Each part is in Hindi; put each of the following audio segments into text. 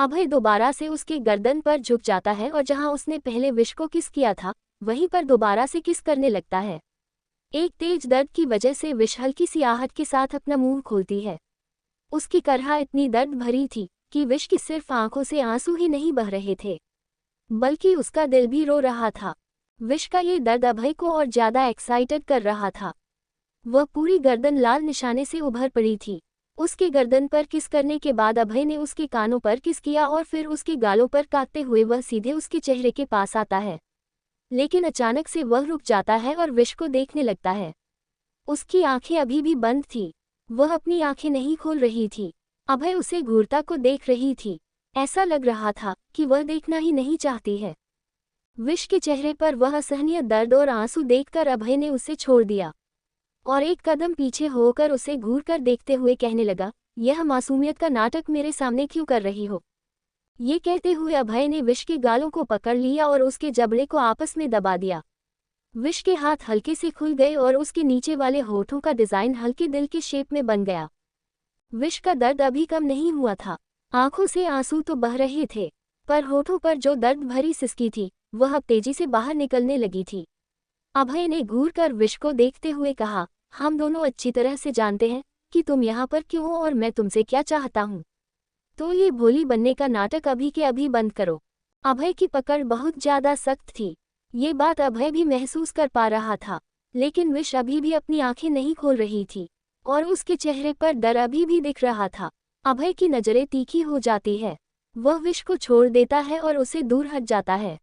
अभय दोबारा से उसके गर्दन पर झुक जाता है और जहां उसने पहले विश को किस किया था वहीं पर दोबारा से किस करने लगता है। एक तेज दर्द की वजह से विश हल्की सी आहट के साथ अपना मुंह खोलती है। उसकी करहा इतनी दर्द भरी थी कि विश की सिर्फ आंखों से आंसू ही नहीं बह रहे थे बल्कि उसका दिल भी रो रहा था। विश का ये दर्द अभय को और ज्यादा एक्साइटेड कर रहा था। वह पूरी गर्दन लाल निशाने से उभर पड़ी थी। उसके गर्दन पर किस करने के बाद अभय ने उसके कानों पर किस किया और फिर उसके गालों पर काटते हुए वह सीधे उसके चेहरे के पास आता है। लेकिन अचानक से वह रुक जाता है और विश को देखने लगता है। उसकी आंखें अभी भी बंद थी। वह अपनी आंखें नहीं खोल रही थी। अभय उसे घूरता को देख रही थी। ऐसा लग रहा था कि वह देखना ही नहीं चाहती है। विश के चेहरे पर वह असहनीय दर्द और आंसू देखकर अभय ने उसे छोड़ दिया और एक कदम पीछे होकर उसे घूरकर देखते हुए कहने लगा, यह मासूमियत का नाटक मेरे सामने क्यों कर रही हो। ये कहते हुए अभय ने विश के गालों को पकड़ लिया और उसके जबड़े को आपस में दबा दिया। विश के हाथ हल्के से खुल गए और उसके नीचे वाले होठों का डिजाइन हल्के दिल के शेप में बन गया। विश का दर्द अभी कम नहीं हुआ था। आंखों से आंसू तो बह रहे थे पर होठों पर जो दर्द भरी सिसकी थी वह अब तेजी से बाहर निकलने लगी थी। अभय ने घूर कर विश को देखते हुए कहा, हम दोनों अच्छी तरह से जानते हैं कि तुम यहाँ पर क्यों हो और मैं तुमसे क्या चाहता हूँ। तो ये भोली बनने का नाटक अभी के अभी बंद करो। अभय की पकड़ बहुत ज्यादा सख्त थी। ये बात अभय भी महसूस कर पा रहा था। लेकिन विश अभी भी अपनी आंखें नहीं खोल रही थी और उसके चेहरे पर डर अभी भी दिख रहा था। अभय की नजरें तीखी हो जाती है। वह विश को छोड़ देता है और उसे दूर हट जाता है।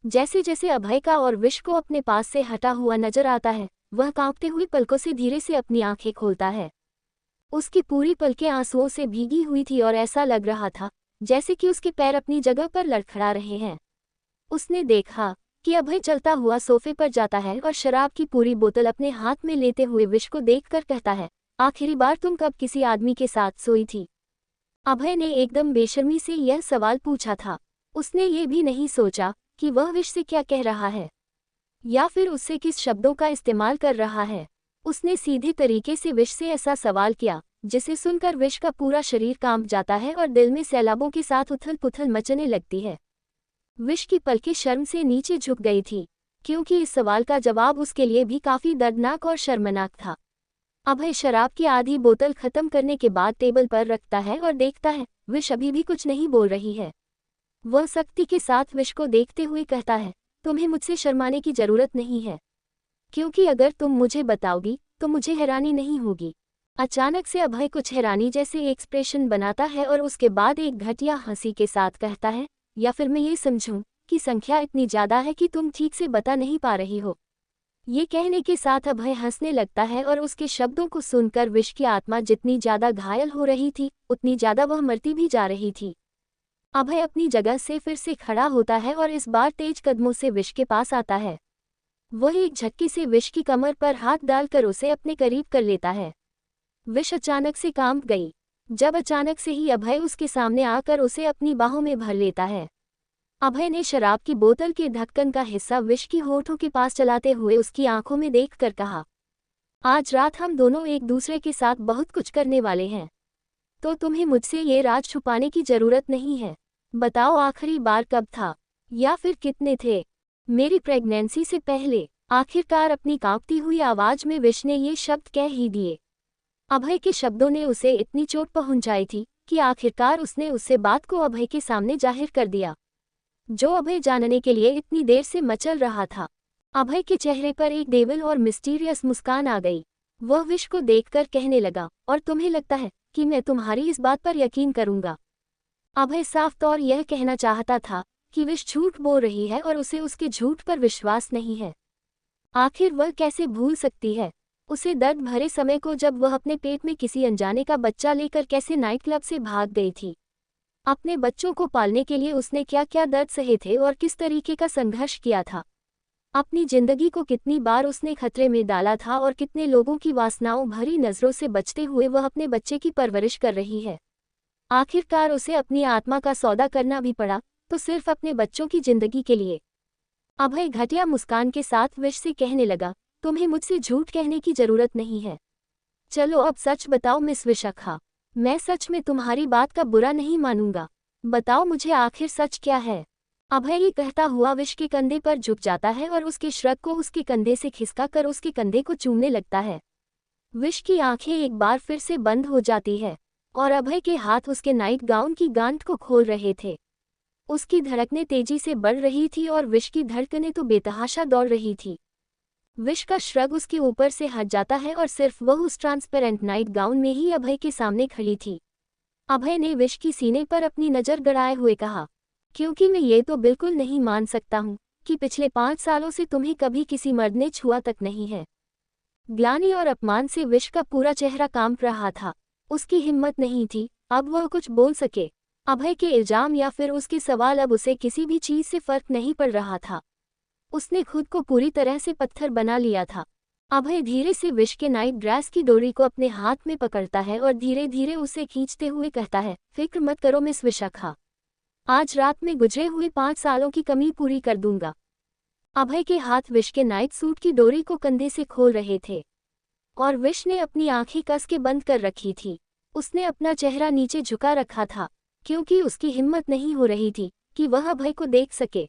जैसे जैसे अभय का और विश को अपने पास से हटा हुआ नजर आता है वह कांपते हुए पलकों से धीरे से अपनी आंखें खोलता है। उसकी पूरी पलकें आंसुओं से भीगी हुई थी और ऐसा लग रहा था जैसे कि उसके पैर अपनी जगह पर लड़खड़ा रहे हैं। उसने देखा कि अभय चलता हुआ सोफे पर जाता है और शराब की पूरी बोतल अपने हाथ में लेते हुए विश को देखकर कहता है, आखिरी बार तुम कब किसी आदमी के साथ सोई थी। अभय ने एकदम बेशर्मी से यह सवाल पूछा था। उसने ये भी नहीं सोचा कि वह विश से क्या कह रहा है या फिर उससे किस शब्दों का इस्तेमाल कर रहा है। उसने सीधे तरीके से विश से ऐसा सवाल किया जिसे सुनकर विश का पूरा शरीर कांप जाता है और दिल में सैलाबों के साथ उथल पुथल मचने लगती है। विश की पलकें शर्म से नीचे झुक गई थी क्योंकि इस सवाल का जवाब उसके लिए भी काफी दर्दनाक और शर्मनाक था। अभय शराब की आधी बोतल खत्म करने के बाद टेबल पर रखता है और देखता है विश अभी भी कुछ नहीं बोल रही है। वह सख्ती के साथ विश को देखते हुए कहता है, तुम्हें मुझसे शर्माने की जरूरत नहीं है क्योंकि अगर तुम मुझे बताओगी तो मुझे हैरानी नहीं होगी। अचानक से अभय कुछ हैरानी जैसे एक्सप्रेशन बनाता है और उसके बाद एक घटिया हंसी के साथ कहता है, या फिर मैं ये समझूं कि संख्या इतनी ज्यादा है कि तुम ठीक से बता नहीं पा रही हो। ये कहने के साथ अभय हंसने लगता है और उसके शब्दों को सुनकर विश की आत्मा जितनी ज्यादा घायल हो रही थी उतनी ज्यादा वह मरती भी जा रही थी। अभय अपनी जगह से फिर से खड़ा होता है और इस बार तेज कदमों से विश के पास आता है। वह एक झटके से विश की कमर पर हाथ डालकर उसे अपने करीब कर लेता है। विश अचानक से कांप गई जब अचानक से ही अभय उसके सामने आकर उसे अपनी बाहों में भर लेता है। अभय ने शराब की बोतल के ढक्कन का हिस्सा विश की होठों के पास चलाते हुए उसकी आंखों में देखकर कहा, आज रात हम दोनों एक दूसरे के साथ बहुत कुछ करने वाले हैं, तो तुम्हें मुझसे ये राज छुपाने की जरूरत नहीं है। बताओ आखिरी बार कब था या फिर कितने थे। मेरी प्रेगनेंसी से पहले। आखिरकार अपनी कांपती हुई आवाज में विश ने ये शब्द कह ही दिए। अभय के शब्दों ने उसे इतनी चोट पहुंचाई थी कि आखिरकार उसने उससे बात को अभय के सामने जाहिर कर दिया जो अभय जानने के लिए इतनी देर से मचल रहा था। अभय के चेहरे पर एक डेविल और मिस्टीरियस मुस्कान आ गई। वह विश को देखकर कहने लगा, और तुम्हें लगता है कि मैं तुम्हारी इस बात पर यकीन करूंगा। अभय साफ तौर यह कहना चाहता था कि विश झूठ बोल रही है और उसे उसके झूठ पर विश्वास नहीं है। आखिर वह कैसे भूल सकती है उसे दर्द भरे समय को जब वह अपने पेट में किसी अनजाने का बच्चा लेकर कैसे नाइट क्लब से भाग गई थी। अपने बच्चों को पालने के लिए उसने क्या क्या दर्द सहे थे और किस तरीके का संघर्ष किया था। अपनी जिंदगी को कितनी बार उसने खतरे में डाला था और कितने लोगों की वासनाओं भरी नजरों से बचते हुए वह अपने बच्चे की परवरिश कर रही है। आखिरकार उसे अपनी आत्मा का सौदा करना भी पड़ा तो सिर्फ अपने बच्चों की जिंदगी के लिए। अभय घटिया मुस्कान के साथ विश से कहने लगा, तुम्हें मुझसे झूठ कहने की जरूरत नहीं है। चलो अब सच बताओ मिस विशाखा, मैं सच में तुम्हारी बात का बुरा नहीं मानूंगा। बताओ मुझे आखिर सच क्या है। अभय ये कहता हुआ विश के कंधे पर झुक जाता है और उसके श्रग को उसके कंधे से खिसका कर उसके कंधे को चूमने लगता है। विश की आंखें एक बार फिर से बंद हो जाती है और अभय के हाथ उसके नाइट गाउन की गांठ को खोल रहे थे। उसकी धड़कनें तेजी से बढ़ रही थी और विश की धड़कनें तो बेतहाशा दौड़ रही थी। विश का श्रग उसके ऊपर से हट जाता है और सिर्फ वह उस ट्रांसपेरेंट नाइट गाउन में ही अभय के सामने खड़ी थी। अभय ने विश की सीने पर अपनी नज़र गड़ाए हुए कहा, क्योंकि मैं ये तो बिल्कुल नहीं मान सकता हूँ कि पिछले 5 सालों से तुम्हें कभी किसी मर्द ने छुआ तक नहीं है। ग्लानि और अपमान से विश का पूरा चेहरा कांप रहा था। उसकी हिम्मत नहीं थी अब वह कुछ बोल सके। अभय के इल्जाम या फिर उसके सवाल अब उसे किसी भी चीज से फर्क नहीं पड़ रहा था। उसने खुद को पूरी तरह से पत्थर बना लिया था। अभय धीरे से विश के नाइट ड्रेस की डोरी को अपने हाथ में पकड़ता है और धीरे धीरे उसे खींचते हुए कहता है, फिक्र मत करो मिस विशाखा, आज रात में गुजरे हुए 5 सालों की कमी पूरी कर दूंगा। अभय के हाथ विश के नाइट सूट की डोरी को कंधे से खोल रहे थे और विश ने अपनी आंखें कस के बंद कर रखी थी। उसने अपना चेहरा नीचे झुका रखा था क्योंकि उसकी हिम्मत नहीं हो रही थी कि वह अभय को देख सके।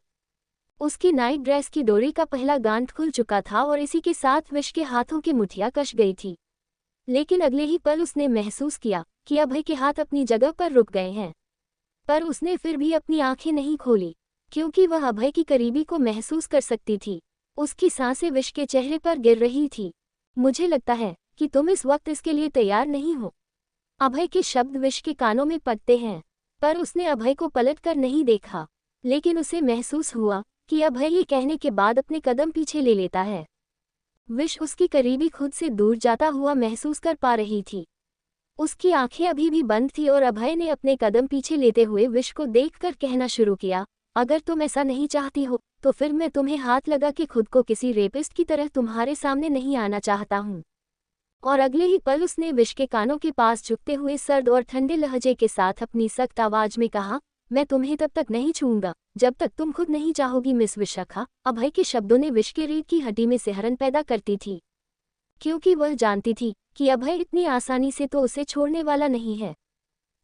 उसकी नाइट ड्रेस की डोरी का पहला गांठ खुल चुका था और इसी के साथ विश के हाथों की मुठियां कस गई थी। लेकिन अगले ही पल उसने महसूस किया कि अभय के हाथ अपनी जगह पर रुक गए हैं। पर उसने फिर भी अपनी आंखें नहीं खोली क्योंकि वह अभय की करीबी को महसूस कर सकती थी। उसकी सांसें विश के चेहरे पर गिर रही थी। मुझे लगता है कि तुम इस वक्त इसके लिए तैयार नहीं हो। अभय के शब्द विश के कानों में पड़ते हैं, पर उसने अभय को पलट कर नहीं देखा। लेकिन उसे महसूस हुआ कि अभय ये कहने के बाद अपने कदम पीछे ले लेता है। विश उसकी करीबी खुद से दूर जाता हुआ महसूस कर पा रही थी। उसकी आंखें अभी भी बंद थी और अभय ने अपने कदम पीछे लेते हुए विश को देखकर कहना शुरू किया, अगर तुम ऐसा नहीं चाहती हो तो फिर मैं तुम्हें हाथ लगा के खुद को किसी रेपिस्ट की तरह तुम्हारे सामने नहीं आना चाहता हूँ। और अगले ही पल उसने विश के कानों के पास झुकते हुए सर्द और ठंडे लहजे के साथ अपनी सख्त आवाज में कहा, मैं तुम्हें तब तक नहीं छूऊंगा जब तक तुम खुद नहीं चाहोगी मिस विशाखा। अभय के शब्दों ने विश के रीढ़ की हड्डी में सिहरन पैदा करती थी क्योंकि वह जानती थी कि अभय इतनी आसानी से तो उसे छोड़ने वाला नहीं है।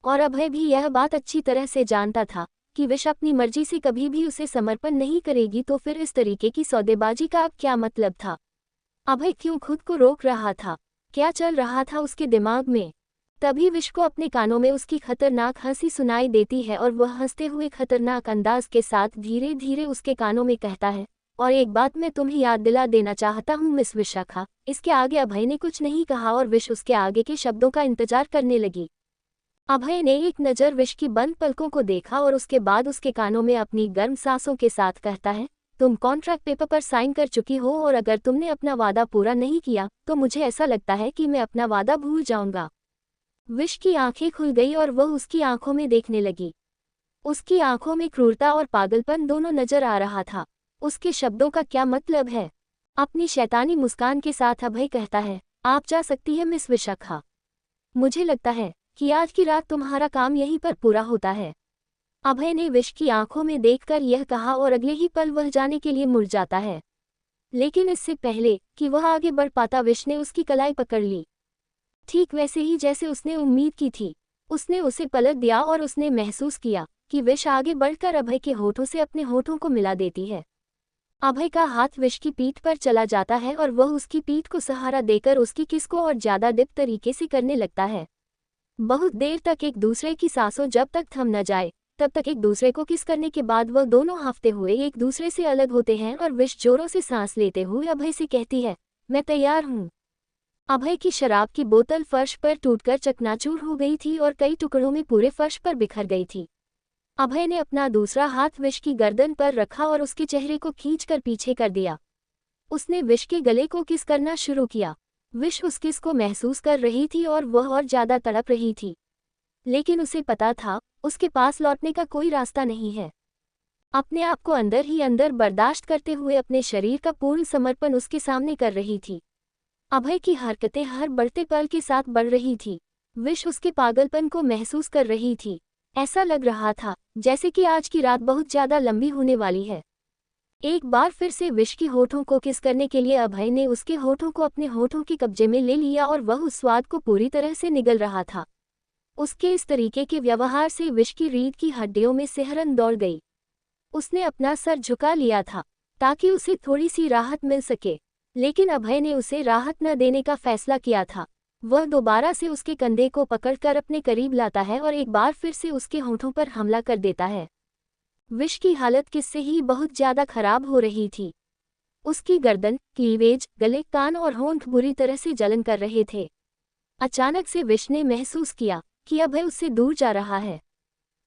और अभय भी यह बात अच्छी तरह से जानता था कि विश अपनी मर्जी से कभी भी उसे समर्पण नहीं करेगी। तो फिर इस तरीके की सौदेबाजी का अब क्या मतलब था? अभय क्यों खुद को रोक रहा था? क्या चल रहा था उसके दिमाग में? तभी विश को अपने कानों में उसकी खतरनाक हंसी सुनाई देती है और वह हंसते हुए खतरनाक अंदाज के साथ धीरे धीरे उसके कानों में कहता है, और एक बात मैं तुम्हें याद दिला देना चाहता हूँ मिस विशाखा। इसके आगे अभय ने कुछ नहीं कहा और विश उसके आगे के शब्दों का इंतजार करने लगी। अभय ने एक नज़र विश की बंद पलकों को देखा और उसके बाद उसके कानों में अपनी गर्म सांसों के साथ कहता है, तुम कॉन्ट्रैक्ट पेपर पर साइन कर चुकी हो और अगर तुमने अपना वादा पूरा नहीं किया तो मुझे ऐसा लगता है कि मैं अपना वादा भूल जाऊंगा। विश की आंखें खुल गई और वह उसकी आंखों में देखने लगी। उसकी आंखों में क्रूरता और पागलपन दोनों नजर आ रहा था। उसके शब्दों का क्या मतलब है? अपनी शैतानी मुस्कान के साथ अभय कहता है, आप जा सकती है मिस विशाखा। मुझे लगता है कि आज की रात तुम्हारा काम यहीं पर पूरा होता है। अभय ने विश की आंखों में देखकर यह कहा और अगले ही पल वह जाने के लिए मुड़ जाता है। लेकिन इससे पहले कि वह आगे बढ़ पाता विश ने उसकी कलाई पकड़ ली, ठीक वैसे ही जैसे उसने उम्मीद की थी। उसने उसे पलट दिया और उसने महसूस किया कि विश आगे बढ़कर अभय के होठों से अपने होठों को मिला देती है। अभय का हाथ विश की पीठ पर चला जाता है और वह उसकी पीठ को सहारा देकर उसकी किस को और ज्यादा डिप तरीके से करने लगता है। बहुत देर तक एक दूसरे की सांसों जब तक थम न जाए तब तक एक दूसरे को किस करने के बाद वह दोनों हांफते हुए एक दूसरे से अलग होते हैं और विश जोरों से सांस लेते हुए अभय से कहती है, मैं तैयार हूँ। अभय की शराब की बोतल फर्श पर टूटकर चकनाचूर हो गई थी और कई टुकड़ों में पूरे फर्श पर बिखर गई थी। अभय ने अपना दूसरा हाथ विश की गर्दन पर रखा और उसके चेहरे को खींचकर पीछे कर दिया। उसने विश के गले को किस करना शुरू किया। विश उस किस को महसूस कर रही थी और वह और ज्यादा तड़प रही थी। लेकिन उसे पता था उसके पास लौटने का कोई रास्ता नहीं है। अपने आप को अंदर ही अंदर बर्दाश्त करते हुए अपने शरीर का पूर्ण समर्पण उसके सामने कर रही थी। अभय की हरकतें हर बढ़ते पल के साथ बढ़ रही थी। विश उसके पागलपन को महसूस कर रही थी। ऐसा लग रहा था जैसे कि आज की रात बहुत ज्यादा लंबी होने वाली है। एक बार फिर से विश की होठों को किस करने के लिए अभय ने उसके होठों को अपने होठों के कब्जे में ले लिया और वह उस स्वाद को पूरी तरह से निगल रहा था। उसके इस तरीके के व्यवहार से विश की रीढ़ की हड्डियों में सिहरन दौड़ गई। उसने अपना सर झुका लिया था ताकि उसे थोड़ी सी राहत मिल सके, लेकिन अभय ने उसे राहत न देने का फैसला किया था। वह दोबारा से उसके कंधे को पकड़कर अपने करीब लाता है और एक बार फिर से उसके होठों पर हमला कर देता है। विश की हालत किससे ही बहुत ज्यादा खराब हो रही थी। उसकी गर्दन, क्लीवेज, गले, कान और होंठ बुरी तरह से जलन कर रहे थे। अचानक से विश ने महसूस किया कि अभय उससे दूर जा रहा है।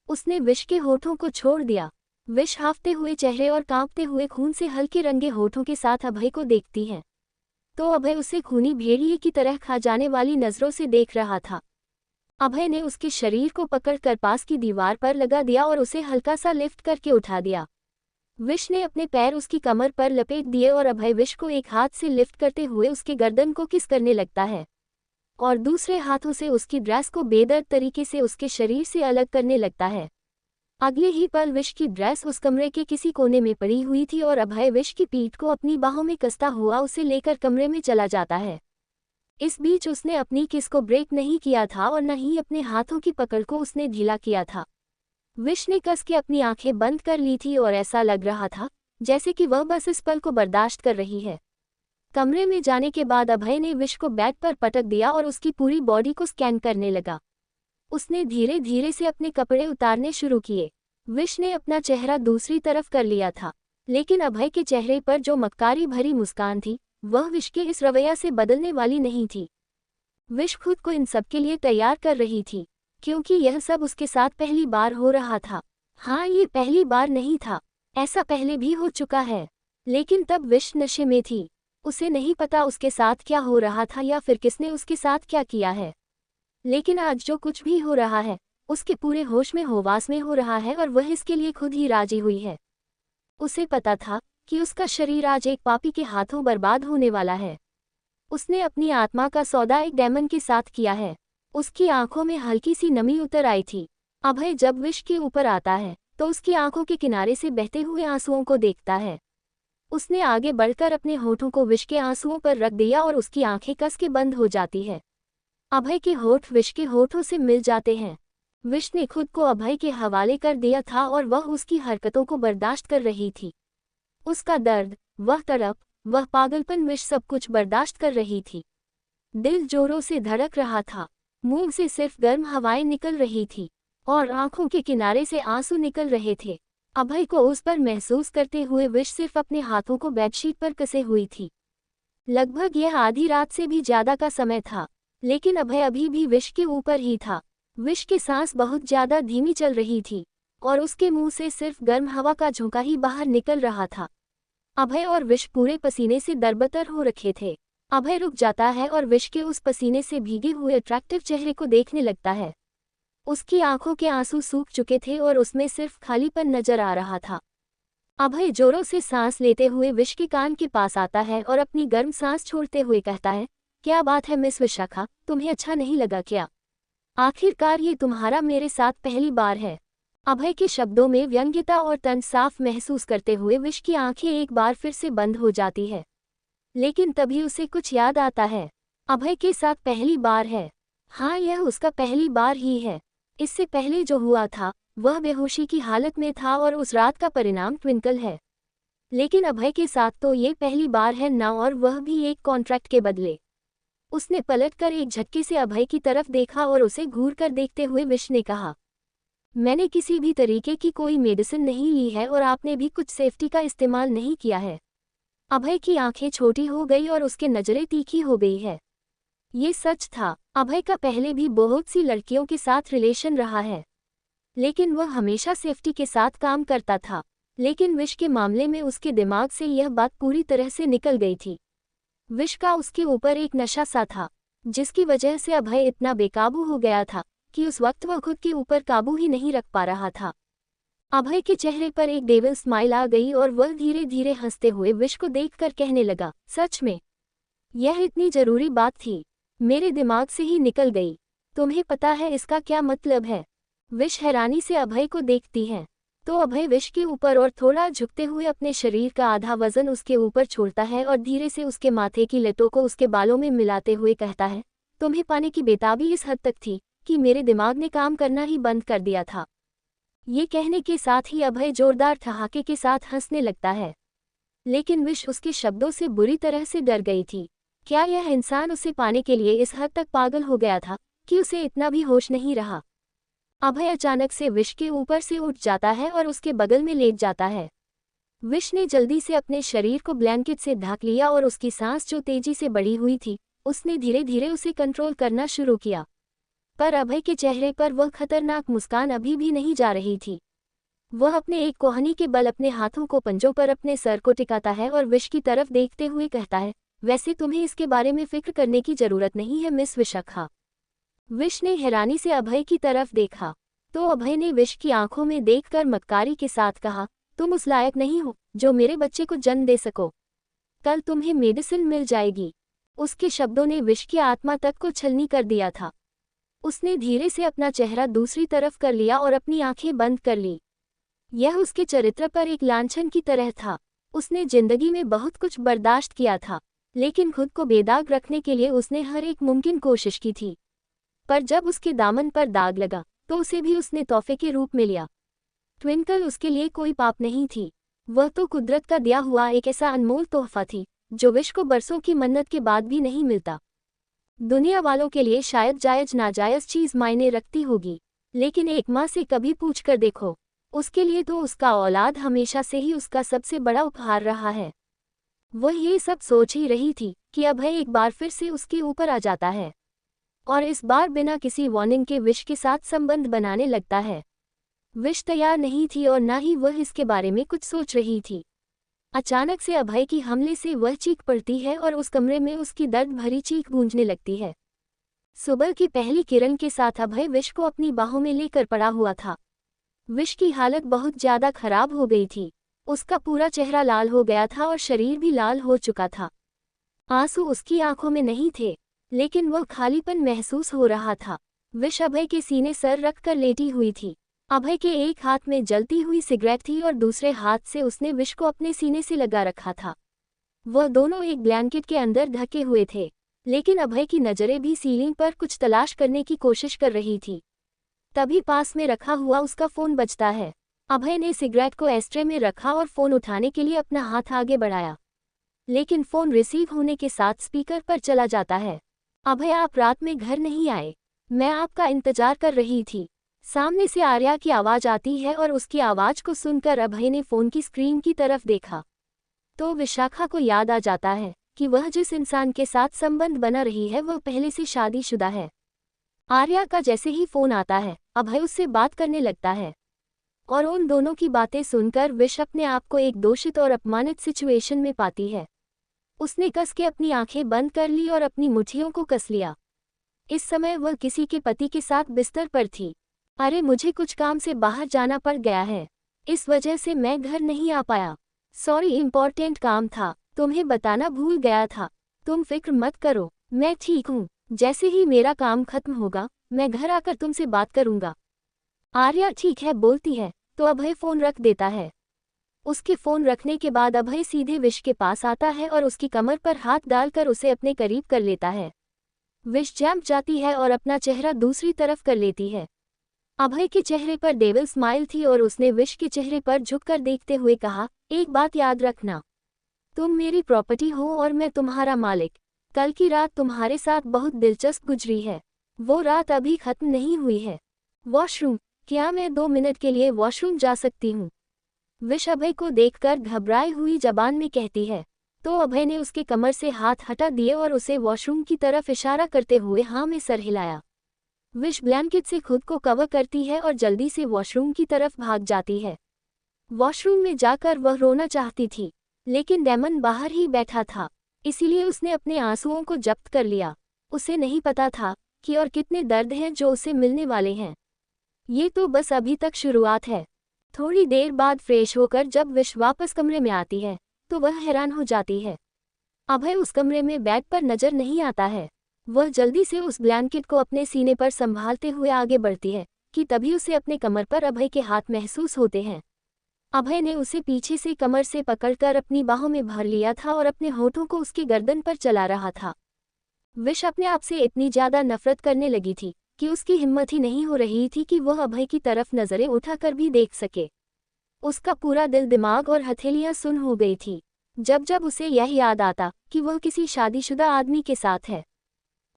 उसने विश के होठों को छोड़ दिया। विश हांफते हुए चेहरे और कांपते हुए खून से हल्के रंगे होठों के साथ अभय को देखती है, तो अभय उसे खूनी भेड़िए की तरह खा जाने वाली नजरों से देख रहा था। अभय ने उसके शरीर को पकड़कर पास की दीवार पर लगा दिया और उसे हल्का सा लिफ्ट करके उठा दिया। विश ने अपने पैर उसकी कमर पर लपेट दिए और अभय विश को एक हाथ से लिफ्ट करते हुए उसके गर्दन को किस करने लगता है और दूसरे हाथों से उसकी ड्रेस को बेदर्द तरीके से उसके शरीर से अलग करने लगता है। अगले ही पल विश की ड्रेस उस कमरे के किसी कोने में पड़ी हुई थी और अभय विश की पीठ को अपनी बाहों में कसता हुआ उसे लेकर कमरे में चला जाता है। इस बीच उसने अपनी किस को ब्रेक नहीं किया था और न ही अपने हाथों की पकड़ को उसने ढीला किया था। विश ने कस के अपनी आंखें बंद कर ली थी और ऐसा लग रहा था जैसे कि वह बस इस पल को बर्दाश्त कर रही है। कमरे में जाने के बाद अभय ने विश को बेड पर पटक दिया और उसकी पूरी बॉडी को स्कैन करने लगा। उसने धीरे धीरे से अपने कपड़े उतारने शुरू किए। विश ने अपना चेहरा दूसरी तरफ कर लिया था, लेकिन अभय के चेहरे पर जो मक्कारी भरी मुस्कान थी वह विश के इस रवैया से बदलने वाली नहीं थी। विश खुद को इन सब के लिए तैयार कर रही थी, क्योंकि यह सब उसके साथ पहली बार हो रहा था। हाँ, ये पहली बार नहीं था, ऐसा पहले भी हो चुका है, लेकिन तब विश नशे में थी। उसे नहीं पता उसके साथ क्या हो रहा था या फिर किसने उसके साथ क्या किया है, लेकिन आज जो कुछ भी हो रहा है उसके पूरे होश में होवास में हो रहा है और वह इसके लिए खुद ही राजी हुई है। उसे पता था कि उसका शरीर आज एक पापी के हाथों बर्बाद होने वाला है। उसने अपनी आत्मा का सौदा एक डेमन के साथ किया है। उसकी आंखों में हल्की सी नमी उतर आई थी। अभय जब विश के ऊपर आता है तो उसकी आंखों के किनारे से बहते हुए आंसुओं को देखता है। उसने आगे बढ़कर अपने होठों को विश के आंसुओं पर रख दिया और उसकी आंखें कस के बंद हो जाती है। अभय के होठ विश के होठों से मिल जाते हैं। विश ने खुद को अभय के हवाले कर दिया था और वह उसकी हरकतों को बर्दाश्त कर रही थी। उसका दर्द, वह तड़प, वह पागलपन, विश सब कुछ बर्दाश्त कर रही थी। दिल जोरों से धड़क रहा था, मुंह से सिर्फ गर्म हवाएं निकल रही थी और आंखों के किनारे से आंसू निकल रहे थे। अभय को उस पर महसूस करते हुए विश सिर्फ अपने हाथों को बेडशीट पर कसे हुई थी। लगभग यह आधी रात से भी ज्यादा का समय था, लेकिन अभय अभी भी विश के ऊपर ही था। विश की सांस बहुत ज्यादा धीमी चल रही थी और उसके मुंह से सिर्फ गर्म हवा का झोंका ही बाहर निकल रहा था। अभय और विश पूरे पसीने से दरबतर हो रखे थे। अभय रुक जाता है और विश के उस पसीने से भीगे हुए अट्रैक्टिव चेहरे को देखने लगता है। उसकी आंखों के आंसू सूख चुके थे और उसमें सिर्फ खालीपन नजर आ रहा था। अभय जोरों से सांस लेते हुए विश के कान के पास आता है और अपनी गर्म सांस छोड़ते हुए कहता है, क्या बात है मिस विशाखा, तुम्हें अच्छा नहीं लगा क्या? आखिरकार ये तुम्हारा मेरे साथ पहली बार है। अभय के शब्दों में व्यंग्यता और तंज साफ महसूस करते हुए विश की आंखें एक बार फिर से बंद हो जाती है, लेकिन तभी उसे कुछ याद आता है। अभय के साथ पहली बार है। हाँ, यह उसका पहली बार ही है। इससे पहले जो हुआ था वह बेहोशी की हालत में था और उस रात का परिणाम ट्विंकल है, लेकिन अभय के साथ तो ये पहली बार है ना, और वह भी एक कॉन्ट्रैक्ट के बदले। उसने पलटकर एक झटके से अभय की तरफ देखा और उसे घूर कर देखते हुए विश ने कहा, मैंने किसी भी तरीके की कोई मेडिसिन नहीं ली है और आपने भी कुछ सेफ्टी का इस्तेमाल नहीं किया है। अभय की आंखें छोटी हो गई और उसके नजरें तीखी हो गई है। ये सच था, अभय का पहले भी बहुत सी लड़कियों के साथ रिलेशन रहा है, लेकिन वह हमेशा सेफ्टी के साथ काम करता था। लेकिन विश के मामले में उसके दिमाग से यह बात पूरी तरह से निकल गई थी। विश का उसके ऊपर एक नशा सा था, जिसकी वजह से अभय इतना बेकाबू हो गया था कि उस वक्त वह खुद के ऊपर काबू ही नहीं रख पा रहा था। अभय के चेहरे पर एक डेविल स्माइल आ गई और वह धीरे धीरे हंसते हुए विश को देखकर कहने लगा, सच में यह इतनी जरूरी बात थी, मेरे दिमाग से ही निकल गई। तुम्हें पता है इसका क्या मतलब है? विश हैरानी से अभय को देखती है, तो अभय विश के ऊपर और थोड़ा झुकते हुए अपने शरीर का आधा वजन उसके ऊपर छोड़ता है और धीरे से उसके माथे की लटों को उसके बालों में मिलाते हुए कहता है, तुम्हें पाने की बेताबी इस हद तक थी कि मेरे दिमाग ने काम करना ही बंद कर दिया था। ये कहने के साथ ही अभय जोरदार ठहाके के साथ हंसने लगता है। लेकिन विश उसके शब्दों से बुरी तरह से डर गई थी। क्या यह इंसान उसे पाने के लिए इस हद तक पागल हो गया था कि उसे इतना भी होश नहीं रहा। अभय अचानक से विश के ऊपर से उठ जाता है और उसके बगल में लेट जाता है। विश ने जल्दी से अपने शरीर को ब्लैंकेट से ढक लिया और उसकी सांस जो तेजी से बढ़ी हुई थी, उसने धीरे धीरे उसे कंट्रोल करना शुरू किया। पर अभय के चेहरे पर वह खतरनाक मुस्कान अभी भी नहीं जा रही थी। वह अपने एक कोहनी के बल अपने हाथों को पंजों पर अपने सर को टिकाता है और विश की तरफ देखते हुए कहता है, वैसे तुम्हें इसके बारे में फिक्र करने की जरूरत नहीं है मिस विशाखा। विश ने हैरानी से अभय की तरफ देखा तो अभय ने विश की आंखों में देखकर मक्कारी के साथ कहा, तुम उस लायक नहीं हो जो मेरे बच्चे को जन्म दे सको। कल तुम्हें मेडिसिन मिल जाएगी। उसके शब्दों ने विश की आत्मा तक को छलनी कर दिया था। उसने धीरे से अपना चेहरा दूसरी तरफ कर लिया और अपनी आंखें बंद कर ली। यह उसके चरित्र पर एक लांछन की तरह था। उसने जिंदगी में बहुत कुछ बर्दाश्त किया था, लेकिन खुद को बेदाग रखने के लिए उसने हर एक मुमकिन कोशिश की थी। पर जब उसके दामन पर दाग लगा तो उसे भी उसने तोहफे के रूप में लिया। ट्विंकल उसके लिए कोई पाप नहीं थी, वह तो कुदरत का दिया हुआ एक ऐसा अनमोल तोहफा थी जो विश को बरसों की मन्नत के बाद भी नहीं मिलता। दुनिया वालों के लिए शायद जायज नाजायज चीज़ मायने रखती होगी, लेकिन एक माँ से कभी पूछ कर देखो, उसके लिए तो उसका औलाद हमेशा से ही उसका सबसे बड़ा उपहार रहा है। वह ये सब सोच ही रही थी कि अभय एक बार फिर से उसके ऊपर आ जाता है और इस बार बिना किसी वार्निंग के विश के साथ संबंध बनाने लगता है। विश तैयार नहीं थी और न ही वह इसके बारे में कुछ सोच रही थी। अचानक से अभय की हमले से वह चीख पड़ती है और उस कमरे में उसकी दर्द भरी चीख गूंजने लगती है। सुबह की पहली किरण के साथ अभय विश को अपनी बाहों में लेकर पड़ा हुआ था। विश की हालत बहुत ज्यादा खराब हो गई थी। उसका पूरा चेहरा लाल हो गया था और शरीर भी लाल हो चुका था। आंसू उसकी आंखों में नहीं थे, लेकिन वह खालीपन महसूस हो रहा था। विश अभय के सीने सर रखकर लेटी हुई थी। अभय के एक हाथ में जलती हुई सिगरेट थी और दूसरे हाथ से उसने विश को अपने सीने से लगा रखा था। वह दोनों एक ब्लैंकेट के अंदर ढके हुए थे, लेकिन अभय की नज़रें भी सीलिंग पर कुछ तलाश करने की कोशिश कर रही थी। तभी पास में रखा हुआ उसका फ़ोन बजता है। अभय ने सिगरेट को एस्ट्रे में रखा और फ़ोन उठाने के लिए अपना हाथ आगे बढ़ाया, लेकिन फ़ोन रिसीव होने के साथ स्पीकर पर चला जाता है। अभय, आप रात में घर नहीं आए, मैं आपका इंतजार कर रही थी। सामने से आर्या की आवाज़ आती है और उसकी आवाज़ को सुनकर अभय ने फ़ोन की स्क्रीन की तरफ देखा तो विशाखा को याद आ जाता है कि वह जिस इंसान के साथ संबंध बना रही है वह पहले से शादीशुदा है। आर्या का जैसे ही फ़ोन आता है अभय उससे बात करने लगता है और उन दोनों की बातें सुनकर विश अपने आप को एक दोषित और अपमानित सिचुएशन में पाती है। उसने कस के अपनी आंखें बंद कर ली और अपनी मुट्ठियों को कस लिया। इस समय वह किसी के पति के साथ बिस्तर पर थी। अरे, मुझे कुछ काम से बाहर जाना पड़ गया है, इस वजह से मैं घर नहीं आ पाया। सॉरी, इम्पोर्टेंट काम था, तुम्हें बताना भूल गया था। तुम फिक्र मत करो, मैं ठीक हूँ। जैसे ही मेरा काम खत्म होगा मैं घर आकर तुमसे बात करूँगा। आर्या ठीक है बोलती है तो अभय फ़ोन रख देता है। उसके फ़ोन रखने के बाद अभय सीधे विश के पास आता है और उसकी कमर पर हाथ डालकर उसे अपने करीब कर लेता है। विश जंप जाती है और अपना चेहरा दूसरी तरफ कर लेती है। अभय के चेहरे पर डेविल स्माइल थी और उसने विश के चेहरे पर झुककर देखते हुए कहा, एक बात याद रखना, तुम मेरी प्रॉपर्टी हो और मैं तुम्हारा मालिक। कल की रात तुम्हारे साथ बहुत दिलचस्प गुजरी है, वो रात अभी खत्म नहीं हुई है। वॉशरूम, क्या मैं 2 मिनट के लिए वॉशरूम जा सकती हूँ? विश अभय को देखकर घबराई हुई जबान में कहती है तो अभय ने उसके कमर से हाथ हटा दिए और उसे वॉशरूम की तरफ इशारा करते हुए हाँ में सर हिलाया। विश ब्लैंकेट से खुद को कवर करती है और जल्दी से वॉशरूम की तरफ भाग जाती है। वॉशरूम में जाकर वह रोना चाहती थी, लेकिन डेमन बाहर ही बैठा था, इसीलिए उसने अपने आंसुओं को जब्त कर लिया। उसे नहीं पता था कि और कितने दर्द हैं जो उसे मिलने वाले हैं। ये तो बस अभी तक शुरुआत है। थोड़ी देर बाद फ्रेश होकर जब विश वापस कमरे में आती है तो वह हैरान हो जाती है। अभय उस कमरे में बेड पर नजर नहीं आता है। वह जल्दी से उस ब्लैंकेट को अपने सीने पर संभालते हुए आगे बढ़ती है कि तभी उसे अपने कमर पर अभय के हाथ महसूस होते हैं। अभय ने उसे पीछे से कमर से पकड़कर अपनी बाहों में भर लिया था और अपने होठों को उसकी गर्दन पर चला रहा था। विश अपने आप से इतनी ज्यादा नफरत करने लगी थी कि उसकी हिम्मत ही नहीं हो रही थी कि वह अभय की तरफ नजरें उठाकर भी देख सके। उसका पूरा दिल, दिमाग और हथेलियां सुन्न हो गई थी। जब जब उसे यह याद आता कि वह किसी शादीशुदा आदमी के साथ है,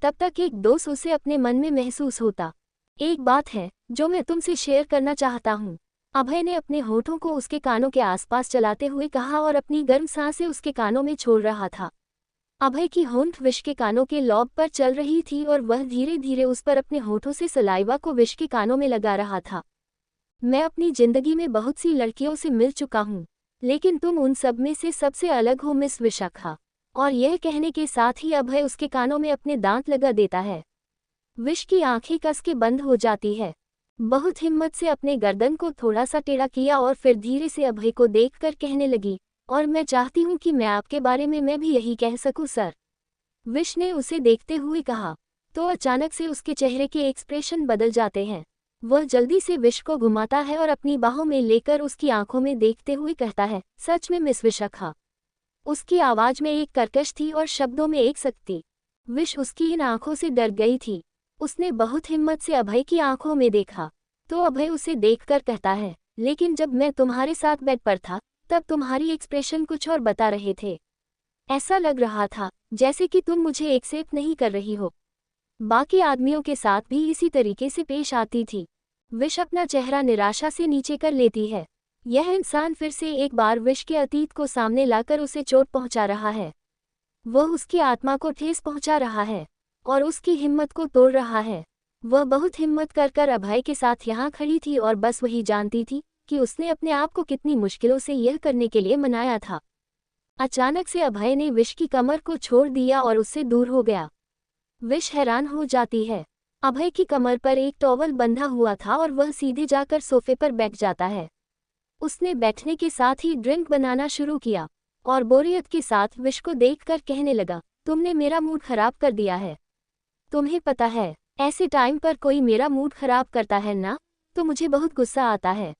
तब तक एक दोस्त उसे अपने मन में महसूस होता। एक बात है जो मैं तुमसे शेयर करना चाहता हूँ, अभय ने अपने होठों को उसके कानों के आसपास चलाते हुए कहा और अपनी गर्म सांसें उसके कानों में छोड़ रहा था। अभय की होंठ विश के कानों के लॉब पर चल रही थी और वह धीरे धीरे उस पर अपने होठों से सलाइवा को विश के कानों में लगा रहा था। मैं अपनी जिंदगी में बहुत सी लड़कियों से मिल चुका हूँ, लेकिन तुम उन सब में से सबसे अलग हो मिस विशाखा। और यह कहने के साथ ही अभय उसके कानों में अपने दांत लगा देता है। विश की आंखें कस के बंद हो जाती है। बहुत हिम्मत से अपने गर्दन को थोड़ा सा टेढ़ा किया और फिर धीरे से अभय को देखकर कहने लगी, और मैं चाहती हूँ कि मैं आपके बारे में मैं भी यही कह सकूं सर। विश ने उसे देखते हुए कहा। तो अचानक से उसके चेहरे के एक्सप्रेशन बदल जाते हैं। वह जल्दी से विश को घुमाता है और अपनी बाहों में लेकर उसकी आंखों में देखते हुए कहता है, सच में मिस विशाखा। उसकी आवाज में एक कर्कश थी और शब्दों में एक सख्ती। विश उसकी इन आंखों से डर गई थी। उसने बहुत हिम्मत से अभय की आंखों में देखा, तो अभय उसे देखकर कहता है, लेकिन जब मैं तुम्हारे साथ बेड पर था तब तुम्हारी एक्सप्रेशन कुछ और बता रहे थे। ऐसा लग रहा था जैसे कि तुम मुझे एक्सेप्ट नहीं कर रही हो। बाकी आदमियों के साथ भी इसी तरीके से पेश आती थी। विश अपना चेहरा निराशा से नीचे कर लेती है। यह इंसान फिर से एक बार विश के अतीत को सामने लाकर उसे चोट पहुंचा रहा है। वह उसकी आत्मा को ठेस पहुंचा रहा है और उसकी हिम्मत को तोड़ रहा है। वह बहुत हिम्मत कर अभय के साथ यहाँ खड़ी थी और बस वही जानती थी कि उसने अपने आप को कितनी मुश्किलों से यह करने के लिए मनाया था। अचानक से अभय ने विश की कमर को छोड़ दिया और उससे दूर हो गया। विश हैरान हो जाती है। अभय की कमर पर एक टॉवल बंधा हुआ था और वह सीधे जाकर सोफे पर बैठ जाता है। उसने बैठने के साथ ही ड्रिंक बनाना शुरू किया और बोरियत के साथ विश को देखकर कहने लगा, तुमने मेरा मूड खराब कर दिया है। तुम्हें पता है, ऐसे टाइम पर कोई मेरा मूड खराब करता है ना, तो मुझे बहुत गुस्सा आता है।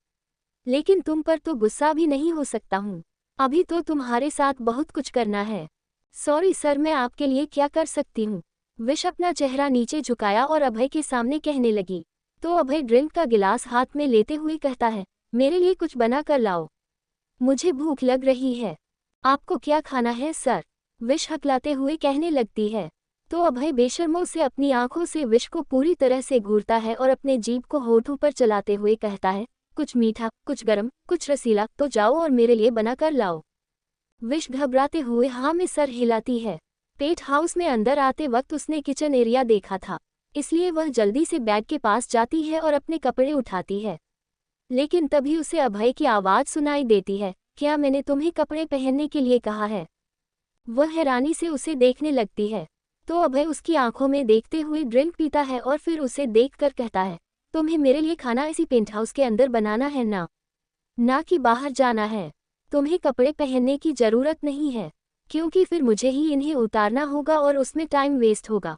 लेकिन तुम पर तो गुस्सा भी नहीं हो सकता हूँ। अभी तो तुम्हारे साथ बहुत कुछ करना है। सॉरी सर, मैं आपके लिए क्या कर सकती हूँ। विश अपना चेहरा नीचे झुकाया और अभय के सामने कहने लगी। तो अभय ड्रिंक का गिलास हाथ में लेते हुए कहता है, मेरे लिए कुछ बना कर लाओ, मुझे भूख लग रही है। आपको क्या खाना है सर? विश हकलाते हुए कहने लगती है। तो अभय बेशर्मों से अपनी आंखों से विश को पूरी तरह से घूरता है और अपने जीभ को होठों पर चलाते हुए कहता है, कुछ मीठा, कुछ गरम, कुछ रसीला, तो जाओ और मेरे लिए बना कर लाओ। विश घबराते हुए हाँ में सर हिलाती है। पेट हाउस में अंदर आते वक्त उसने किचन एरिया देखा था, इसलिए वह जल्दी से बेड के पास जाती है और अपने कपड़े उठाती है। लेकिन तभी उसे अभय की आवाज़ सुनाई देती है, क्या मैंने तुम्हें कपड़े पहनने के लिए कहा है? वह हैरानी से उसे देखने लगती है। तो अभय उसकी आंखों में देखते हुए ड्रिंक पीता है और फिर उसे देखकर कहता है, तुम्हें मेरे लिए खाना इसी पेंट हाउस के अंदर बनाना है ना कि बाहर जाना है। तुम्हें कपड़े पहनने की ज़रूरत नहीं है, क्योंकि फिर मुझे ही इन्हें उतारना होगा और उसमें टाइम वेस्ट होगा।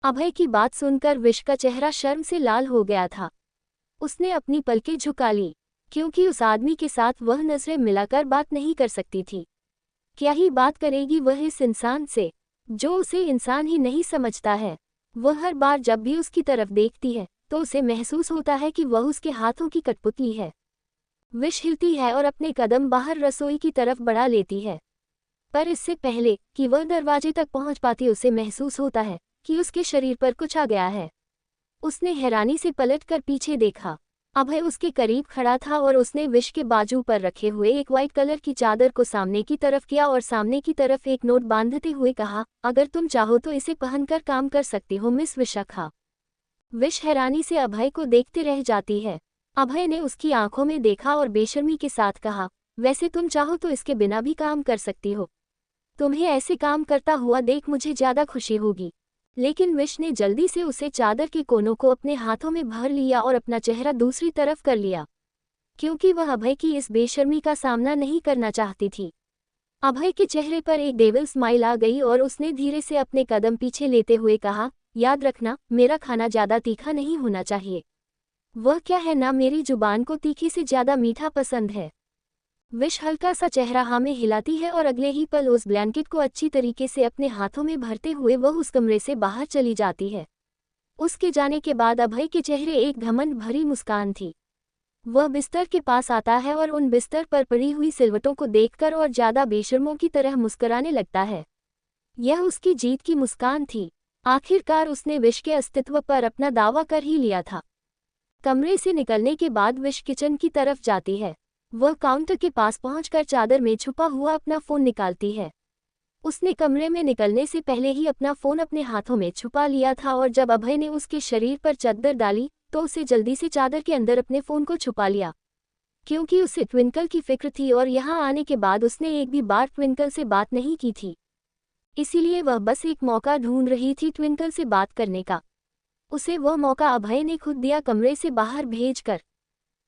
अभय की बात सुनकर विश का चेहरा शर्म से लाल हो गया था। उसने अपनी पलकें झुका ली, क्योंकि उस आदमी के साथ वह नजरें मिलाकर बात नहीं कर सकती थी। क्या ही बात करेगी वह इस इंसान से, जो उसे इंसान ही नहीं समझता है। वह हर बार जब भी उसकी तरफ देखती है तो उसे महसूस होता है कि वह उसके हाथों की कठपुतली है। विश हिलती है और अपने कदम बाहर रसोई की तरफ बढ़ा लेती है, पर इससे पहले कि वह दरवाजे तक पहुंच पाती उसे महसूस होता है कि उसके शरीर पर कुछ आ गया है। उसने हैरानी से पलटकर पीछे देखा। अभय उसके करीब खड़ा था और उसने विश के बाजू पर रखे हुए एक वाइट कलर की चादर को सामने की तरफ किया और सामने की तरफ एक नोट बांधते हुए कहा, अगर तुम चाहो तो इसे पहनकर काम कर सकती हो मिस विशाखा। विश हैरानी से अभय को देखते रह जाती है। अभय ने उसकी आंखों में देखा और बेशर्मी के साथ कहा, वैसे तुम चाहो तो इसके बिना भी काम कर सकती हो। तुम्हें ऐसे काम करता हुआ देख मुझे ज़्यादा खुशी होगी। लेकिन विश ने जल्दी से उसे चादर के कोनों को अपने हाथों में भर लिया और अपना चेहरा दूसरी तरफ कर लिया, क्योंकि वह अभय की इस बेशर्मी का सामना नहीं करना चाहती थी। अभय के चेहरे पर एक डेविल स्माइल आ गई और उसने धीरे से अपने कदम पीछे लेते हुए कहा, याद रखना, मेरा खाना ज़्यादा तीखा नहीं होना चाहिए। वह क्या है ना, मेरी जुबान को तीखी से ज़्यादा मीठा पसंद है। विश हल्का सा चेहरा हाँ में हिलाती है और अगले ही पल उस ब्लैंकेट को अच्छी तरीके से अपने हाथों में भरते हुए वह उस कमरे से बाहर चली जाती है। उसके जाने के बाद अभय के चेहरे एक घमंड भरी मुस्कान थी। वह बिस्तर के पास आता है और उन बिस्तर पर पड़ी हुई सिलवटों को देखकर और ज्यादा बेशर्मों की तरह मुस्कुराने लगता है। यह उसकी जीत की मुस्कान थी। आखिरकार उसने विश के अस्तित्व पर अपना दावा कर ही लिया था। कमरे से निकलने के बाद विश किचन की तरफ जाती है। वह काउंटर के पास पहुंचकर चादर में छुपा हुआ अपना फोन निकालती है। उसने कमरे में निकलने से पहले ही अपना फोन अपने हाथों में छुपा लिया था और जब अभय ने उसके शरीर पर चादर डाली तो उसे जल्दी से चादर के अंदर अपने फोन को छुपा लिया, क्योंकि उसे ट्विंकल की फिक्र थी और यहाँ आने के बाद उसने एक भी बार ट्विंकल से बात नहीं की थी। इसीलिए वह बस एक मौका ढूंढ रही थी ट्विंकल से बात करने का। उसे वह मौका अभय ने खुद दिया, कमरे से बाहर भेजकर।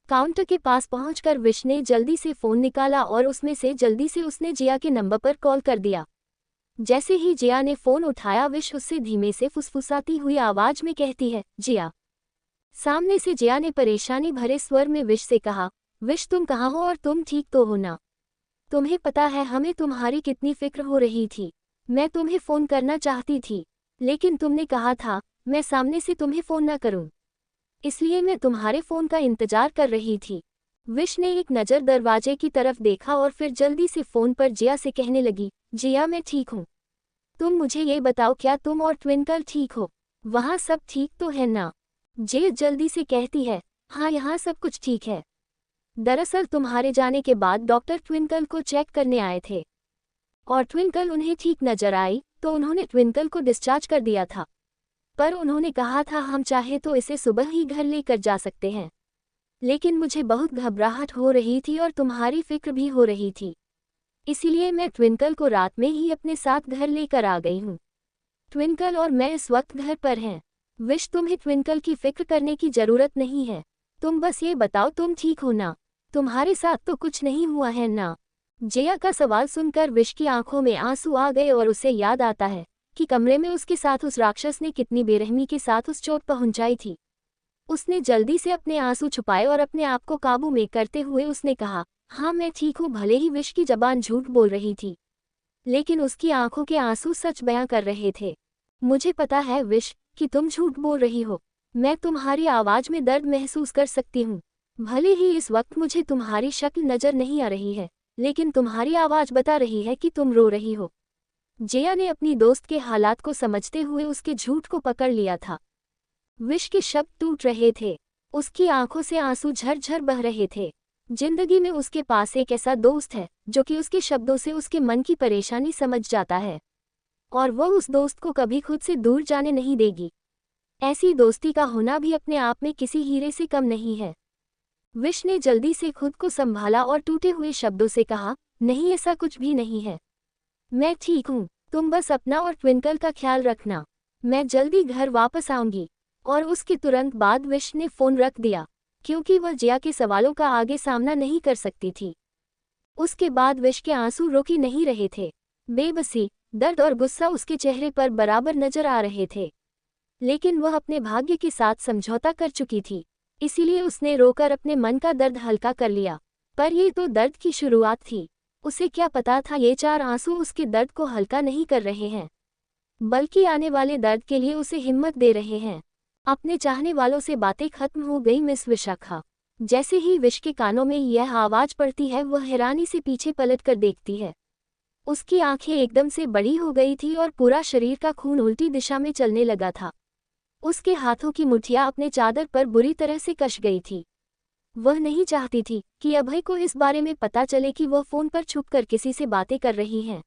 काउंटर के पास पहुंचकर विश ने जल्दी से फोन निकाला और उसमें से जल्दी से उसने जिया के नंबर पर कॉल कर दिया। जैसे ही जिया ने फोन उठाया, विश उससे धीमे से फुसफुसाती हुई आवाज में कहती है, जिया। सामने से जिया ने परेशानी भरे स्वर में विश से कहा, विश तुम कहाँ हो और तुम ठीक तो हो ना? तुम्हें पता है हमें तुम्हारी कितनी फिक्र हो रही थी। मैं तुम्हें फोन करना चाहती थी, लेकिन तुमने कहा था मैं सामने से तुम्हें फोन ना करूं, इसलिए मैं तुम्हारे फोन का इंतजार कर रही थी। विश ने एक नज़र दरवाजे की तरफ देखा और फिर जल्दी से फोन पर जिया से कहने लगी, जिया मैं ठीक हूँ। तुम मुझे ये बताओ, क्या तुम और ट्विंकल ठीक हो? वहाँ सब ठीक तो है ना? जिया जल्दी से कहती है, हाँ यहाँ सब कुछ ठीक है। दरअसल तुम्हारे जाने के बाद डॉक्टर ट्विंकल को चेक करने आए थे और ट्विंकल उन्हें ठीक नजर आई तो उन्होंने ट्विंकल को डिस्चार्ज कर दिया था, पर उन्होंने कहा था हम चाहे तो इसे सुबह ही घर लेकर जा सकते हैं। लेकिन मुझे बहुत घबराहट हो रही थी और तुम्हारी फिक्र भी हो रही थी, इसीलिए मैं ट्विंकल को रात में ही अपने साथ घर लेकर आ गई हूँ। ट्विंकल और मैं इस वक्त घर पर हैं। विश तुम्हें ट्विंकल की फिक्र करने की जरूरत नहीं है। तुम बस ये बताओ तुम ठीक हो ना? तुम्हारे साथ तो कुछ नहीं हुआ है ना? जिया का सवाल सुनकर विश की आंखों में आंसू आ गए और उसे याद आता है कि कमरे में उसके साथ उस राक्षस ने कितनी बेरहमी के साथ उस चोट पहुंचाई थी। उसने जल्दी से अपने आंसू छुपाए और अपने आप को काबू में करते हुए उसने कहा, हाँ मैं ठीक हूँ। भले ही विश की जबान झूठ बोल रही थी, लेकिन उसकी आंखों के आंसू सच बयां कर रहे थे। मुझे पता है विश कि तुम झूठ बोल रही हो। मैं तुम्हारी आवाज में दर्द महसूस कर सकती हूँ। भले ही इस वक्त मुझे तुम्हारी शक्ल नजर नहीं आ रही है, लेकिन तुम्हारी आवाज बता रही है कि तुम रो रही हो। जिया ने अपनी दोस्त के हालात को समझते हुए उसके झूठ को पकड़ लिया था। विश के शब्द टूट रहे थे, उसकी आंखों से आंसू झरझर बह रहे थे। जिंदगी में उसके पास एक ऐसा दोस्त है जो कि उसके शब्दों से उसके मन की परेशानी समझ जाता है और वह उस दोस्त को कभी खुद से दूर जाने नहीं देगी। ऐसी दोस्ती का होना भी अपने आप में किसी हीरे से कम नहीं है। विश ने जल्दी से खुद को संभाला और टूटे हुए शब्दों से कहा, नहीं ऐसा कुछ भी नहीं है। मैं ठीक हूँ, तुम बस अपना और ट्विंकल का ख्याल रखना। मैं जल्दी घर वापस आऊंगी। और उसके तुरंत बाद विश ने फोन रख दिया, क्योंकि वह जिया के सवालों का आगे सामना नहीं कर सकती थी। उसके बाद विश के आंसू रुक ही नहीं रहे थे। बेबसी, दर्द और गुस्सा उसके चेहरे पर बराबर नजर आ रहे थे, लेकिन वह अपने भाग्य के साथ समझौता कर चुकी थी, इसीलिए उसने रोकर अपने मन का दर्द हल्का कर लिया। पर ये तो दर्द की शुरुआत थी। उसे क्या पता था ये 4 आंसू उसके दर्द को हल्का नहीं कर रहे हैं, बल्कि आने वाले दर्द के लिए उसे हिम्मत दे रहे हैं। अपने चाहने वालों से बातें खत्म हो गई मिस विशाखा। जैसे ही विश के कानों में यह आवाज पड़ती है, वह हैरानी से पीछे पलटकर देखती है। उसकी आंखें एकदम से बड़ी हो गई थी और पूरा शरीर का खून उल्टी दिशा में चलने लगा था। उसके हाथों की मुठ्ठियां अपने चादर पर बुरी तरह से कस गई थी। वह नहीं चाहती थी कि अभय को इस बारे में पता चले कि वह फोन पर छुपकर किसी से बातें कर रही हैं।